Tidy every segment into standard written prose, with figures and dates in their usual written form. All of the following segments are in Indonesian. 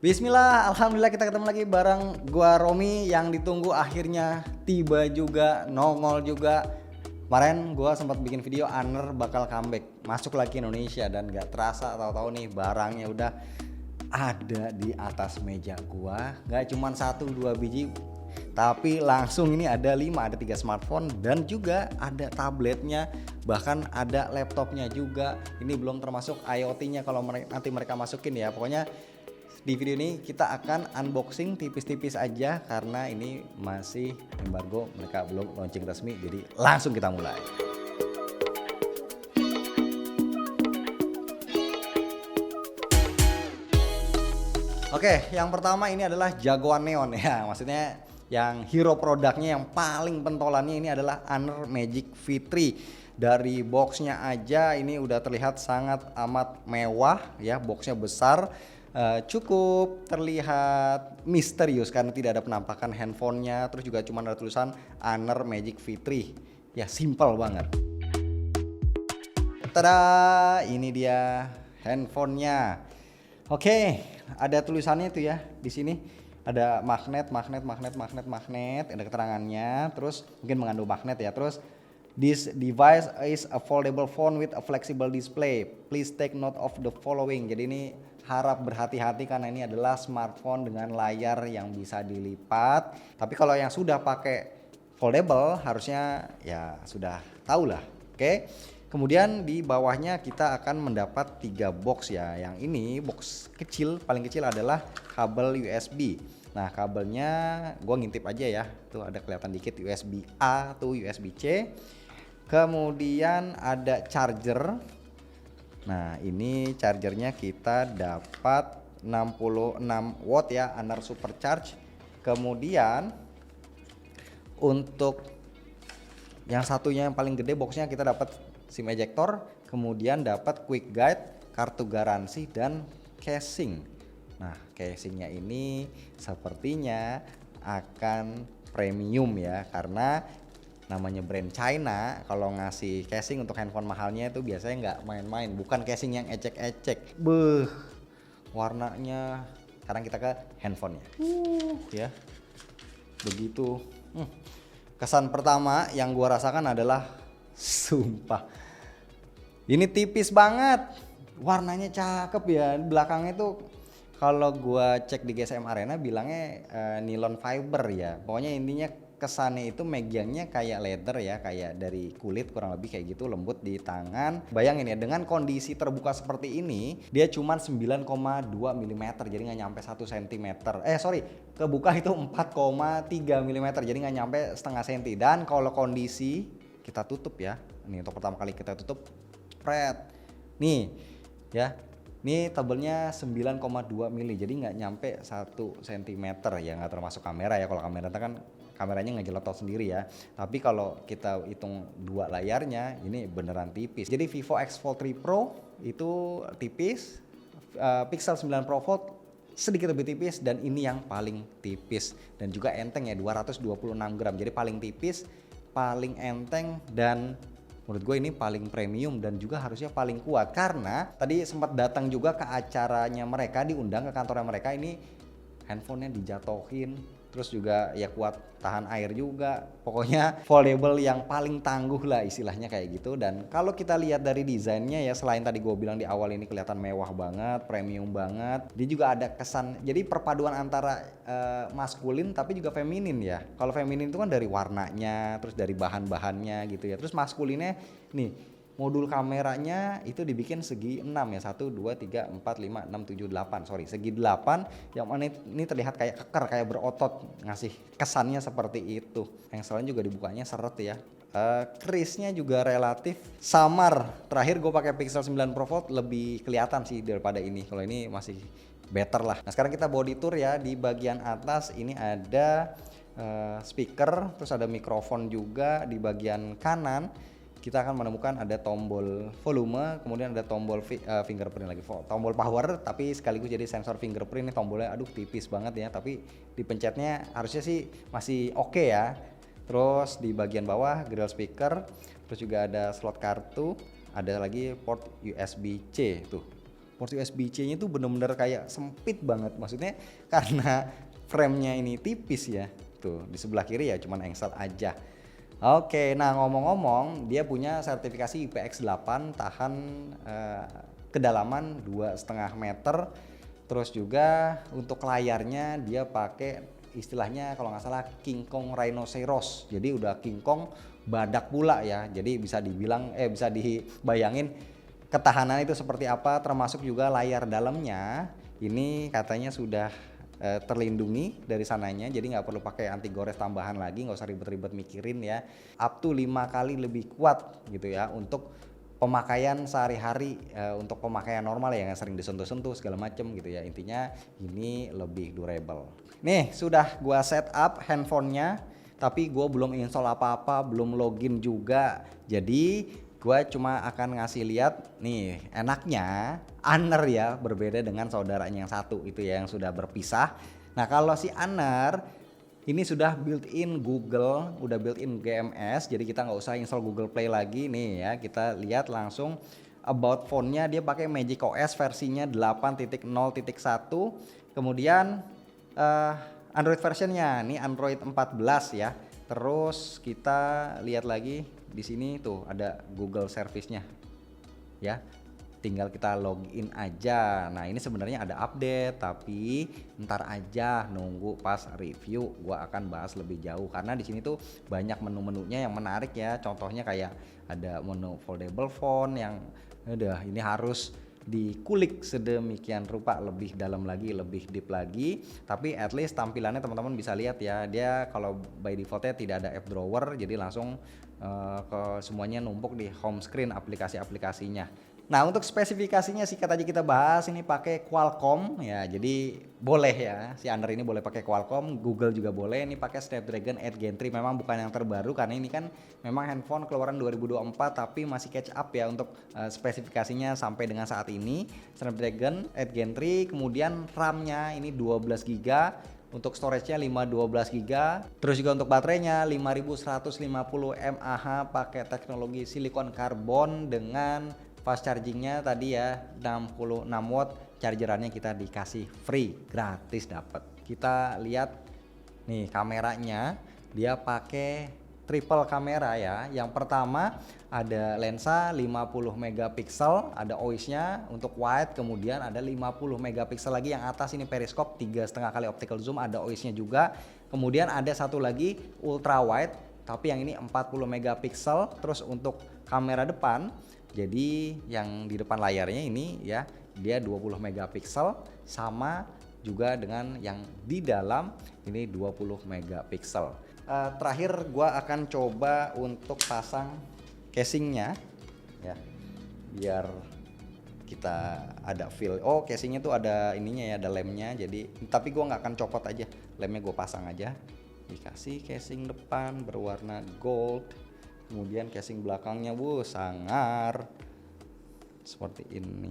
Bismillah, alhamdulillah kita ketemu lagi bareng gua Romi yang ditunggu akhirnya tiba juga, nongol juga. Kemarin gua sempat bikin video Honor bakal comeback, masuk lagi Indonesia dan gak terasa tahu-tahu nih barangnya udah ada di atas meja gua. Gak cuma 1-2 biji, tapi langsung ini ada 5, ada 3 smartphone dan juga ada tabletnya, bahkan ada laptopnya juga. Ini belum termasuk IoT-nya kalau nanti mereka masukin ya. Pokoknya di video ini kita akan unboxing tipis-tipis aja karena ini masih embargo, mereka belum launching resmi, jadi langsung kita mulai. Oke, yang pertama ini adalah jagoan neon ya, maksudnya yang hero produknya yang paling pentolannya ini adalah Honor Magic V3. Dari boxnya aja ini udah terlihat sangat amat mewah ya, boxnya besar. Cukup terlihat misterius karena tidak ada penampakan handphonenya, terus juga cuma ada tulisan Honor Magic V3 ya, simple banget. Tada, ini dia handphonenya. Oke, ada tulisannya itu ya di sini, ada magnet, ada keterangannya, terus mungkin mengandung magnet ya. Terus this device is a foldable phone with a flexible display. Please take note of the following. Jadi ini harap berhati-hati karena ini adalah smartphone dengan layar yang bisa dilipat. Tapi kalau yang sudah pakai foldable harusnya ya sudah tahu lah. Oke. Kemudian di bawahnya kita akan mendapat 3 box ya. Yang ini box kecil, paling kecil adalah kabel USB. Nah, kabelnya gua ngintip aja ya. Tuh ada kelihatan dikit USB A atau USB C. Kemudian ada charger. Nah, ini chargernya kita dapat 66 watt ya, Honor Supercharge. Kemudian untuk yang satunya yang paling gede boxnya kita dapat SIM ejector, kemudian dapat quick guide, kartu garansi dan casing. Nah, casingnya ini sepertinya akan premium ya, karena namanya brand China kalau ngasih casing untuk handphone mahalnya itu biasanya nggak main-main, bukan casing yang ecek-ecek. Warnanya. Sekarang kita ke handphonenya. Ya, begitu. Kesan pertama yang gua rasakan adalah sumpah, ini tipis banget, warnanya cakep ya. Belakangnya tuh kalau gua cek di GSM Arena bilangnya nylon fiber ya. Pokoknya intinya kesannya itu megangnya kayak leather ya, kayak dari kulit kurang lebih kayak gitu, lembut di tangan. Bayangin ya, dengan kondisi terbuka seperti ini dia cuma 9,2 mm, jadi nggak nyampe 1 cm. Kebuka itu 4,3 mm, jadi nggak nyampe setengah senti. Dan kalau kondisi kita tutup ya, ini untuk pertama kali kita tutup, nih ya, ini tebelnya 9,2 mm, jadi nggak nyampe 1 cm ya, nggak termasuk kamera ya. Kalau kamera kan kameranya ngejeletot sendiri ya, tapi kalau kita hitung 2 layarnya ini beneran tipis. Jadi Vivo X Fold 3 Pro itu tipis, Pixel 9 Pro Fold sedikit lebih tipis, dan ini yang paling tipis dan juga enteng ya, 226 gram, jadi paling tipis, paling enteng, dan menurut gue ini paling premium dan juga harusnya paling kuat. Karena tadi sempat datang juga ke acaranya mereka, diundang ke kantornya mereka, ini handphonenya dijatuhin, terus juga ya kuat tahan air juga. Pokoknya foldable yang paling tangguh lah istilahnya kayak gitu. Dan kalau kita lihat dari desainnya ya, selain tadi gue bilang di awal ini kelihatan mewah banget, premium banget, dia juga ada kesan, jadi perpaduan antara maskulin tapi juga feminin ya. Kalau feminin itu kan dari warnanya, terus dari bahan-bahannya gitu ya. Terus maskulinnya nih, modul kameranya itu dibikin segi 6 ya, 1, 2, 3, 4, 5, 6, 7, 8, segi 8, yang mana ini terlihat kayak keker, kayak berotot, ngasih kesannya seperti itu. Yang selain juga dibukanya seret ya. Krisnya juga relatif samar. Terakhir gue pakai Pixel 9 Pro Fold lebih kelihatan sih daripada ini. Kalau ini masih better lah. Nah, sekarang kita body tour ya. Di bagian atas ini ada speaker, terus ada mikrofon juga. Di bagian kanan kita akan menemukan ada tombol volume, kemudian ada tombol fingerprint lagi, tombol power, tapi sekaligus jadi sensor fingerprint. Ini tombolnya aduh tipis banget ya, tapi dipencetnya harusnya sih masih oke ya. Terus di bagian bawah grill speaker, terus juga ada slot kartu, ada lagi port USB-C tuh. port USB-C-nya itu bener-bener kayak sempit banget, maksudnya karena frame-nya ini tipis ya. Tuh di sebelah kiri ya cuman engsel aja. Oke, nah ngomong-ngomong dia punya sertifikasi IPX8 tahan kedalaman 2,5 meter. Terus juga untuk layarnya dia pakai istilahnya kalau nggak salah King Kong Rhinoceros. Jadi udah King Kong badak pula ya. Jadi bisa dibilang bisa dibayangin ketahanan itu seperti apa, termasuk juga layar dalamnya ini katanya sudah terlindungi dari sananya, jadi nggak perlu pakai anti gores tambahan lagi, nggak usah ribet-ribet mikirin ya. Up to 5 kali lebih kuat gitu ya untuk pemakaian sehari-hari, untuk pemakaian normal ya yang sering disentuh-sentuh segala macem gitu ya. Intinya ini lebih durable. Nih sudah gua set up handphonenya, tapi gua belum install apa-apa, belum login juga. Jadi gue cuma akan ngasih lihat nih, enaknya Honor ya berbeda dengan saudaranya yang satu itu ya yang sudah berpisah. Nah kalau si Honor ini sudah built-in Google, udah built-in GMS, jadi kita nggak usah install Google Play lagi nih ya. Kita lihat langsung about phone-nya, dia pakai Magic OS versinya 8.0.1. Kemudian Android versionnya nih Android 14 ya. Terus kita lihat lagi di sini tuh ada Google Service-nya ya, tinggal kita login aja. Nah ini sebenarnya ada update, tapi ntar aja nunggu pas review gua akan bahas lebih jauh karena di sini tuh banyak menu-menunya yang menarik ya. Contohnya kayak ada menu foldable phone yang udah ini harus dikulik sedemikian rupa, lebih dalam lagi, lebih deep lagi. Tapi at least tampilannya teman-teman bisa lihat ya, dia kalau by defaultnya tidak ada app drawer, jadi langsung ke semuanya numpuk di home screen aplikasi-aplikasinya. Nah untuk spesifikasinya singkat aja kita bahas, ini pakai Qualcomm ya, jadi boleh ya si Honor ini boleh pakai Qualcomm, Google juga boleh. Ini pakai Snapdragon 8 Gen 3, memang bukan yang terbaru karena ini kan memang handphone keluaran 2024 tapi masih catch up ya untuk spesifikasinya sampai dengan saat ini. Snapdragon 8 Gen 3, kemudian RAM-nya ini 12 GB, untuk storage-nya 512 GB, terus juga untuk baterainya 5150 mAh pakai teknologi silikon karbon dengan fast chargingnya tadi ya 66 watt, chargerannya kita dikasih free, gratis dapat. Kita lihat nih kameranya, dia pakai triple kamera ya. Yang pertama ada lensa 50 megapiksel, ada OIS-nya untuk wide, kemudian ada 50 megapiksel lagi yang atas ini periskop 3,5 kali optical zoom, ada OIS-nya juga. Kemudian ada satu lagi ultra wide, tapi yang ini 40 megapiksel. Terus untuk kamera depan, jadi yang di depan layarnya ini ya, dia 20 megapiksel sama juga dengan yang di dalam ini 20 megapiksel. Terakhir gua akan coba untuk pasang casingnya ya, biar kita ada feel. Oh casingnya tuh ada ininya ya, ada lemnya. Jadi tapi gua nggak akan copot aja, lemnya gue pasang aja. Dikasih casing depan berwarna gold, kemudian casing belakangnya sangar seperti ini.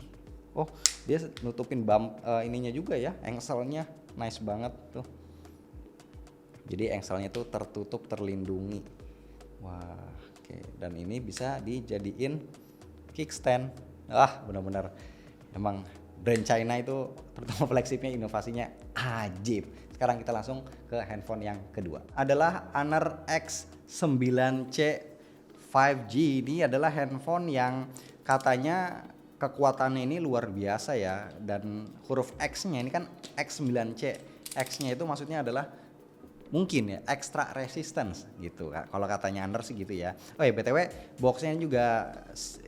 Oh dia nutupin ininya juga ya, engselnya nice banget tuh. Jadi engselnya tuh tertutup, terlindungi. Wah, oke. Dan ini bisa dijadiin kickstand. Benar-benar emang brand China itu terutama flagshipnya, inovasinya ajib. Sekarang kita langsung ke handphone yang kedua. Adalah Honor X9C 5G. Ini adalah handphone yang katanya kekuatannya ini luar biasa ya. Dan huruf X-nya ini kan X9C. X-nya itu maksudnya adalah mungkin ya extra resistance gitu kalau katanya Honor sih gitu ya. Oh ya BTW boxnya juga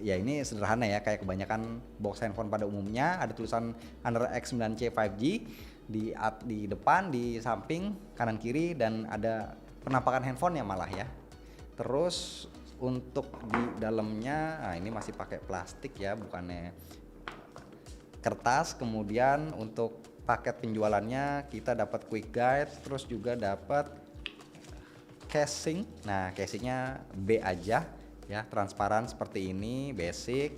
ya ini sederhana ya, kayak kebanyakan box handphone pada umumnya. Ada tulisan Honor X9C 5G di depan, di samping, kanan kiri, dan ada penampakan handphone ya malah ya. Terus untuk di dalamnya ini masih pakai plastik ya, bukannya kertas. Kemudian untuk paket penjualannya kita dapat quick guide, terus juga dapat casing. Nah casingnya B aja ya, transparan seperti ini, basic.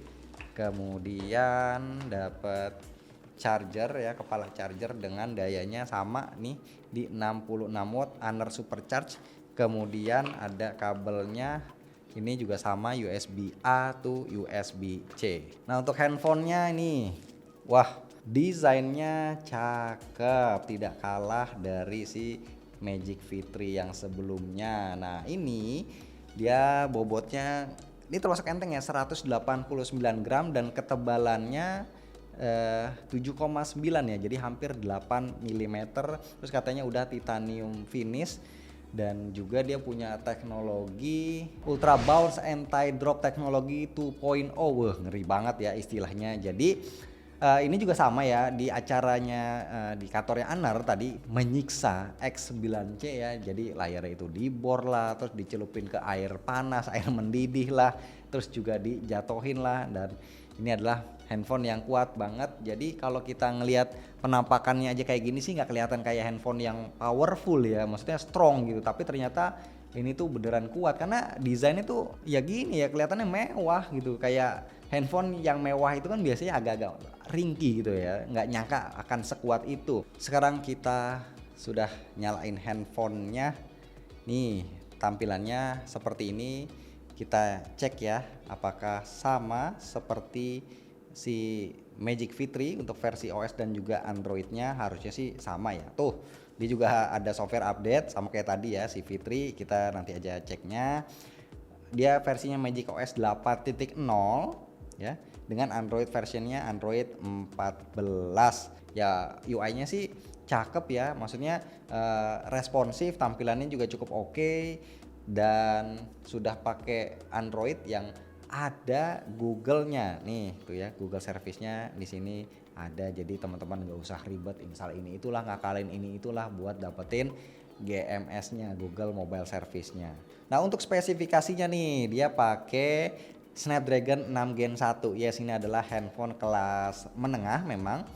Kemudian dapat charger ya, kepala charger dengan dayanya sama nih di 66 watt Honor Supercharge. Kemudian ada kabelnya, ini juga sama USB A to USB C. Nah untuk handphonenya ini Wah, desainnya cakep, tidak kalah dari si Magic V3 yang sebelumnya. Nah, ini dia bobotnya ini termasuk enteng ya, 189 gram dan ketebalannya 7,9 ya, jadi hampir 8 mm. Terus katanya udah titanium finish dan juga dia punya teknologi Ultra Bounce Anti Drop teknologi 2.0. Wah, ngeri banget ya istilahnya. Jadi ini juga sama ya di acaranya di kantornya Anar tadi menyiksa X9C ya. Jadi layarnya itu dibor lah, terus dicelupin ke air panas, air mendidih lah, terus juga dijatohin lah. Dan ini adalah handphone yang kuat banget. Jadi kalau kita ngelihat penampakannya aja kayak gini sih nggak kelihatan kayak handphone yang powerful ya, maksudnya strong gitu. Tapi ternyata ini tuh beneran kuat karena desainnya tuh ya gini ya, kelihatannya mewah gitu. Kayak handphone yang mewah itu kan biasanya agak-agak ringkih gitu ya, nggak nyangka akan sekuat itu. Sekarang kita sudah nyalain handphonenya nih, tampilannya seperti ini. Kita cek ya apakah sama seperti si Magic V3 untuk versi OS dan juga Androidnya. Harusnya sih sama ya. Tuh dia juga ada software update sama kayak tadi ya si V3. Kita nanti aja ceknya. Dia versinya Magic OS 8.0 ya, dengan Android versionnya Android 14 ya. UI-nya sih cakep ya, maksudnya responsif, tampilannya juga cukup oke, dan sudah pakai Android yang ada Google-nya nih tuh ya, Google Service-nya di sini ada. Jadi teman-teman nggak usah ribet install ini itulah, ngakalin ini itulah buat dapetin GMS-nya, Google Mobile Service-nya. Nah, untuk spesifikasinya nih, dia pakai Snapdragon 6 Gen 1. Yes, ini adalah handphone kelas menengah memang.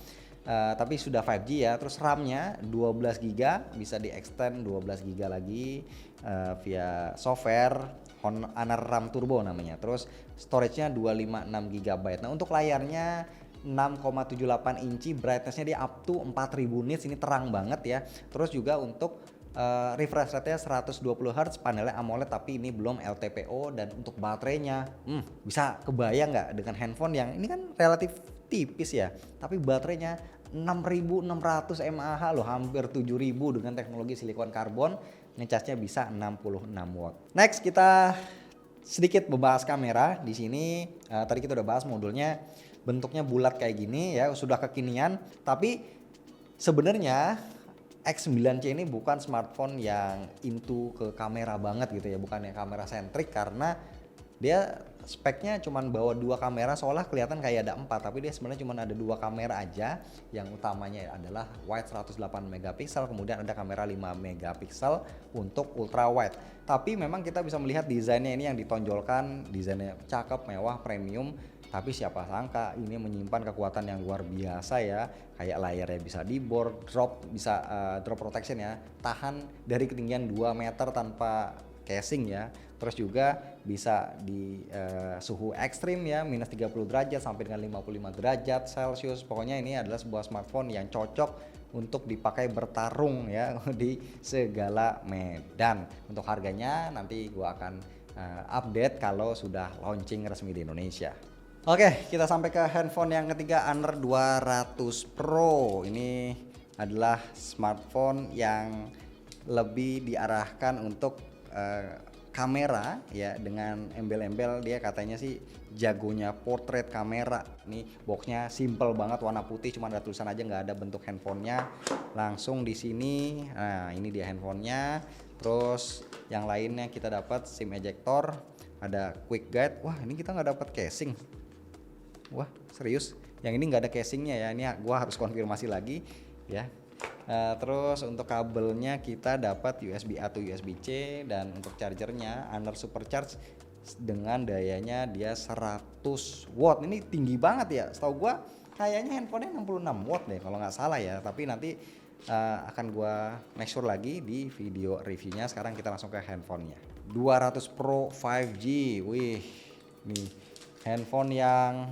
Tapi sudah 5G ya. Terus RAM-nya 12 GB, bisa di-extend 12 GB lagi via software Honor RAM Turbo namanya. Terus storage-nya 256 GB. Nah, untuk layarnya 6,78 inci, brightness-nya dia up to 4000 nits, ini terang banget ya. Terus juga untuk refresh rate-nya 120 Hz, panelnya AMOLED tapi ini belum LTPO. Dan untuk baterainya bisa kebayang nggak dengan handphone yang ini kan relatif tipis ya, tapi baterainya 6600 mAh loh, hampir 7000 dengan teknologi silikon karbon. Ngecasnya bisa 66 watt. Next kita sedikit membahas kamera. Di sini tadi kita udah bahas modulnya bentuknya bulat kayak gini ya, sudah kekinian. Tapi sebenarnya X9C ini bukan smartphone yang into ke kamera banget gitu ya, bukan yang kamera sentrik, karena dia speknya cuman bawa 2 kamera, seolah kelihatan kayak ada 4, tapi dia sebenarnya cuma ada 2 kamera aja. Yang utamanya adalah wide 108 megapiksel, kemudian ada kamera 5 megapiksel untuk ultra wide. Tapi memang kita bisa melihat desainnya ini yang ditonjolkan, desainnya cakep, mewah, premium. Tapi siapa sangka ini menyimpan kekuatan yang luar biasa ya. Kayak layarnya bisa dibor, bisa drop protection ya, tahan dari ketinggian 2 meter tanpa casing ya. Terus juga bisa di suhu ekstrim ya, minus 30 derajat sampai dengan 55 derajat Celcius. Pokoknya ini adalah sebuah smartphone yang cocok untuk dipakai bertarung ya di segala medan. Untuk harganya nanti gua akan update kalau sudah launching resmi di Indonesia. Oke, kita sampai ke handphone yang ketiga, Honor 200 Pro. Ini adalah smartphone yang lebih diarahkan untuk kamera ya, dengan embel-embel. Dia katanya sih jagonya portrait kamera. Nih boxnya simple banget, warna putih, cuma ada tulisan aja, nggak ada bentuk handphonenya langsung di sini. Nah, ini dia handphonenya. Terus yang lainnya kita dapat SIM ejector, ada quick guide. Wah, ini kita nggak dapat casing. Wah, serius? Yang ini nggak ada casingnya ya. Ini gua harus konfirmasi lagi ya. Terus untuk kabelnya kita dapat USB A to USB C, dan untuk chargernya Honor Supercharge dengan dayanya dia 100 watt. Ini tinggi banget ya. Setahu gua kayaknya handphonenya 66 watt deh kalau nggak salah ya. Tapi nanti akan gua make sure lagi di video reviewnya. Sekarang kita langsung ke handphonenya. 200 Pro 5G. Wih, nih handphone yang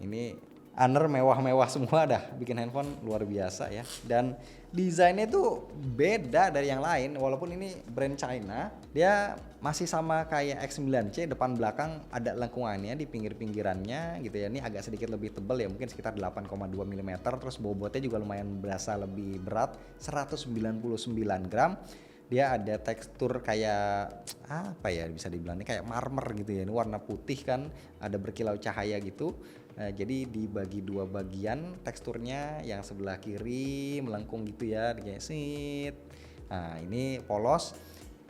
ini Honor mewah-mewah semua dah, bikin handphone luar biasa ya. Dan desainnya tuh beda dari yang lain, walaupun ini brand China, dia masih sama kayak X9C, depan belakang ada lengkungannya di pinggir-pinggirannya gitu ya. Ini agak sedikit lebih tebal ya, mungkin sekitar 8,2 mm, terus bobotnya juga lumayan berasa lebih berat, 199 gram. Dia ada tekstur kayak apa ya, bisa dibilang ini kayak marmer gitu ya. Ini warna putih kan, ada berkilau cahaya gitu. Jadi dibagi dua bagian teksturnya, yang sebelah kiri melengkung gitu ya, kayak sit. Nah ini polos,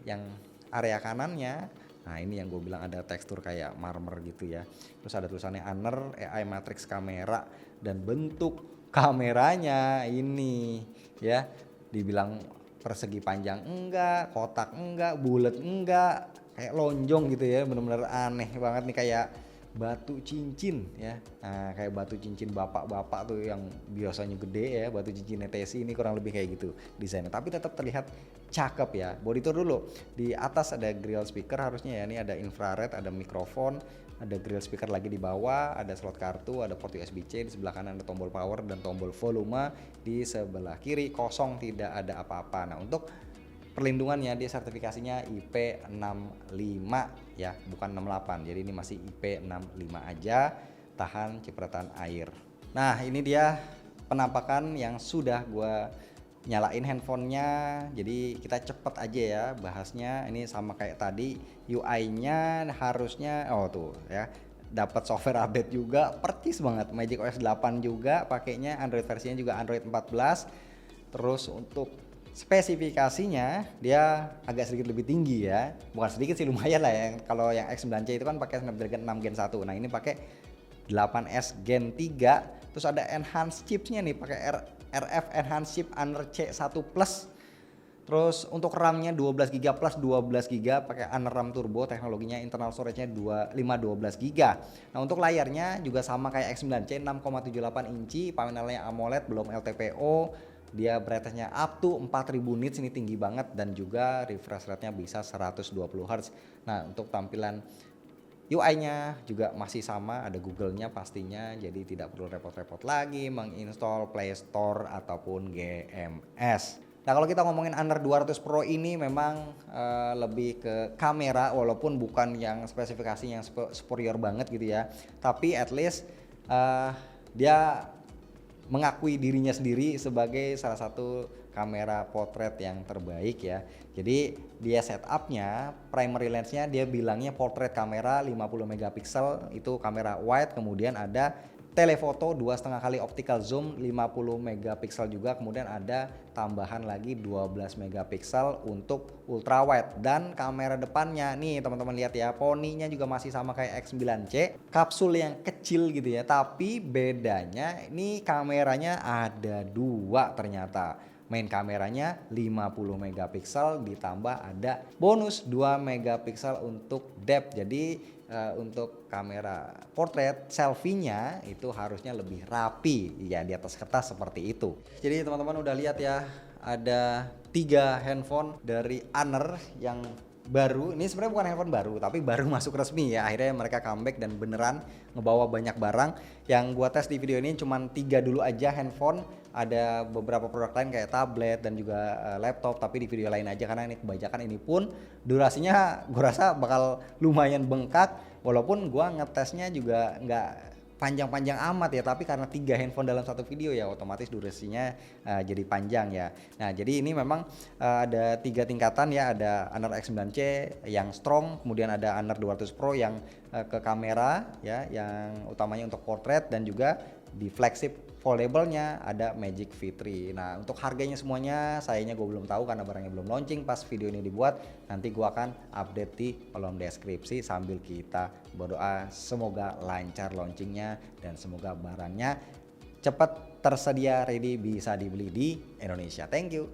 yang area kanannya, nah ini yang gue bilang ada tekstur kayak marmer gitu ya. Terus ada tulisannya Honor AI Matrix Camera, dan bentuk kameranya ini ya, dibilang persegi panjang enggak, kotak enggak, bulat enggak, kayak lonjong gitu ya, bener-bener aneh banget nih, kayak batu cincin ya. Nah, kayak batu cincin bapak-bapak tuh yang biasanya gede ya, batu cincin ETC, ini kurang lebih kayak gitu desainnya, tapi tetap terlihat cakep ya. Body tour dulu, di atas ada grill speaker harusnya ya, ini ada infrared, ada mikrofon, ada grill speaker lagi di bawah, ada slot kartu, ada port USB-C, di sebelah kanan ada tombol power dan tombol volume, di sebelah kiri kosong, tidak ada apa-apa. Nah untuk perlindungannya, dia sertifikasinya IP65 ya, bukan 68. Jadi ini masih IP65 aja, tahan cipratan air. Nah ini dia penampakan yang sudah gua nyalain handphonenya. Jadi kita cepet aja ya bahasnya. Ini sama kayak tadi, UI-nya harusnya tuh ya, dapat software update juga, percis banget. Magic OS 8 juga pakainya, Android versinya juga Android 14. Terus untuk spesifikasinya dia agak sedikit lebih tinggi ya, bukan sedikit sih, lumayan lah ya. Kalau yang X9C itu kan pakai Snapdragon 6 Gen 1, nah ini pakai 8S Gen 3. Terus ada enhanced chipsnya nih, pakai RF enhanced chip Honor C1 Plus. Terus untuk RAM-nya 12GB plus 12GB, pakai Honor RAM Turbo, teknologinya internal storage-nya 512GB. Nah untuk layarnya juga sama kayak X9C, 6,78 inci, panelnya AMOLED, belum LTPO. Dia brightness-nya up to 4000 nits, ini tinggi banget, dan juga refresh rate-nya bisa 120Hz. Nah untuk tampilan UI-nya juga masih sama, ada Google-nya pastinya, jadi tidak perlu repot-repot lagi menginstall Play Store ataupun GMS. Nah kalau kita ngomongin Honor 200 Pro ini memang lebih ke kamera, walaupun bukan yang spesifikasinya yang superior banget gitu ya, tapi at least dia mengakui dirinya sendiri sebagai salah satu kamera potret yang terbaik ya. Jadi dia setupnya, primary lensnya dia bilangnya portrait kamera 50 megapiksel, itu kamera wide, kemudian ada telefoto 2,5 kali optical zoom 50 megapiksel juga, kemudian ada tambahan lagi 12 megapiksel untuk ultra wide. Dan kamera depannya nih teman-teman lihat ya, poninya juga masih sama kayak X9C, kapsul yang kecil gitu ya, tapi bedanya ini kameranya ada dua ternyata. Main kameranya 50 megapiksel, ditambah ada bonus 2 megapiksel untuk depth. Jadi untuk kamera portrait selfie-nya itu harusnya lebih rapi ya, di atas kertas seperti itu. Jadi teman-teman udah lihat ya, ada 3 handphone dari Honor yang baru. Ini sebenarnya bukan handphone baru, tapi baru masuk resmi ya. Akhirnya mereka comeback dan beneran ngebawa banyak barang. Yang gua tes di video ini cuman 3 dulu aja handphone. Ada beberapa produk lain kayak tablet dan juga laptop, tapi di video lain aja karena ini kebanyakan. Ini pun durasinya gua rasa bakal lumayan bengkak, walaupun gua ngetesnya juga nggak panjang-panjang amat ya, tapi karena 3 handphone dalam satu video ya otomatis durasinya jadi panjang ya. Nah jadi ini memang ada 3 tingkatan ya, ada Honor X9C yang strong, kemudian ada Honor 200 Pro yang ke kamera ya, yang utamanya untuk portrait, dan juga di flagship foldable-nya ada Magic V3. Nah untuk harganya semuanya sayangnya gue belum tahu karena barangnya belum launching pas video ini dibuat. Nanti gue akan update di kolom deskripsi sambil kita berdoa semoga lancar launchingnya dan semoga barangnya cepat tersedia, ready, bisa dibeli di Indonesia. Thank you.